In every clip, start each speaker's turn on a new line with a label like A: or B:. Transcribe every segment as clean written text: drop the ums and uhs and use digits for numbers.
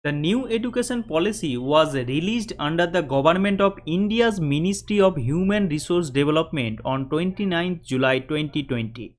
A: The new education policy was released under the Government of India's Ministry of Human Resource Development on 29 July 2020.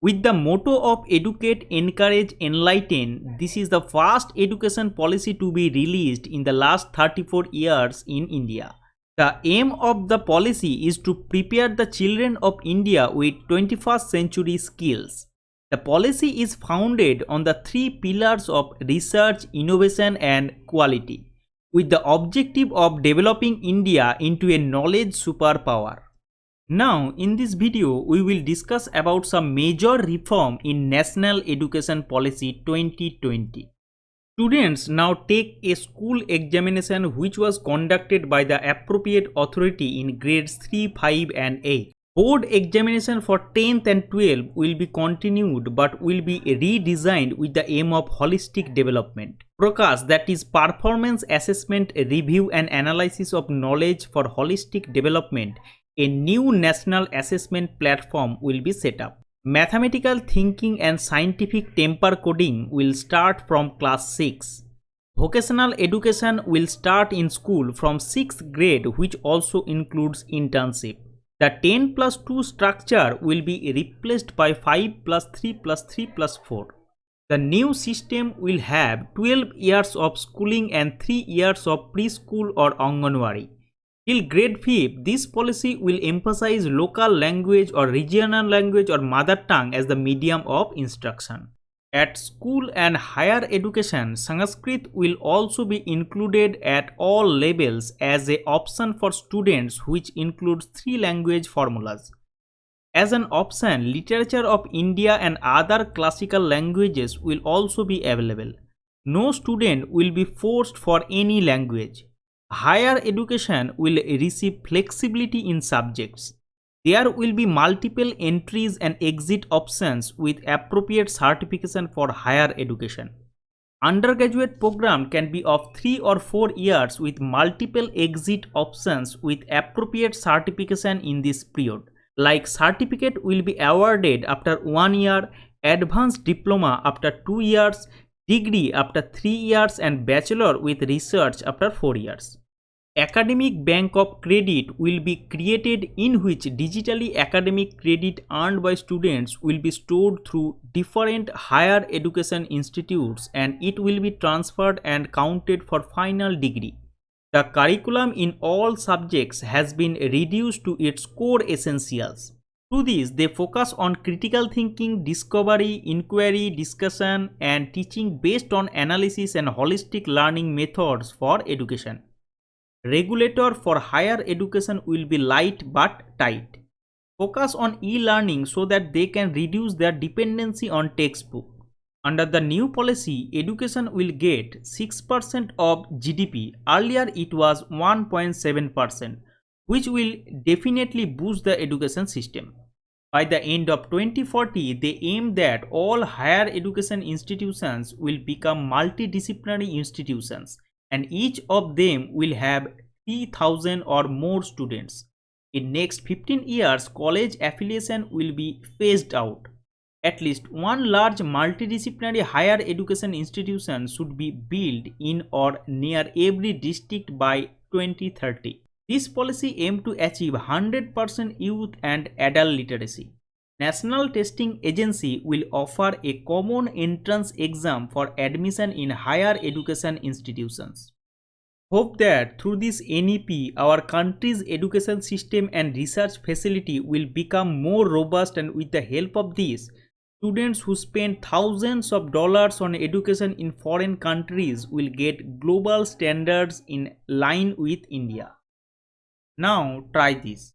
A: With the motto of Educate, Encourage, Enlighten, this is the first education policy to be released in the last 34 years in India. The aim of the policy is to prepare the children of India with 21st century skills. The policy is founded on the three pillars of research, innovation, and quality, with the objective of developing India into a knowledge superpower. Now, in this video, we will discuss about some major reform in National Education Policy 2020. Students now take a school examination which was conducted by the appropriate authority in grades 3, 5 and 8. Board examination for 10th and 12th will be continued but will be redesigned with the aim of holistic development. PROCAS, that is Performance Assessment Review and Analysis of Knowledge for Holistic Development, a new national assessment platform will be set up. Mathematical thinking and scientific temper coding will start from class 6. Vocational education will start in school from 6th grade, which also includes internship. The 10 plus 2 structure will be replaced by 5 plus 3 plus 3 plus 4. The new system will have 12 years of schooling and 3 years of preschool or Anganwadi. Till grade 5, this policy will emphasize local language or regional language or mother tongue as the medium of instruction. At school and higher education, Sanskrit will also be included at all levels as an option for students, which includes 3 language formulas. As an option, literature of India and other classical languages will also be available. No student will be forced for any language. Higher education will receive flexibility in subjects. There will be multiple entries and exit options with appropriate certification for higher education. Undergraduate program can be of 3 or 4 years with multiple exit options with appropriate certification in this period. Like certificate will be awarded after 1 year, advanced diploma after 2 years, degree after 3 years and bachelor with research after 4 years. Academic Bank of Credit will be created in which digitally academic credit earned by students will be stored through different higher education institutes and it will be transferred and counted for final degree. The curriculum in all subjects has been reduced to its core essentials. Through this, they focus on critical thinking, discovery, inquiry, discussion and teaching based on analysis and holistic learning methods for education. Regulator for higher education will be light but tight. Focus on e-learning so that they can reduce their dependency on textbook. Under the new policy, education will get 6% of GDP. Earlier it was 1.7%, which will definitely boost the education system. By the end of 2040, they aim that all higher education institutions will become multidisciplinary institutions, and each of them will have 3,000 or more students. In next 15 years, college affiliation will be phased out. At least one large multidisciplinary higher education institution should be built in or near every district by 2030. This policy aims to achieve 100% youth and adult literacy. National Testing Agency will offer a common entrance exam for admission in higher education institutions. Hope that through this NEP, our country's education system and research facility will become more robust, and with the help of this, students who spend thousands of dollars on education in foreign countries will get global standards in line with India. Now try this.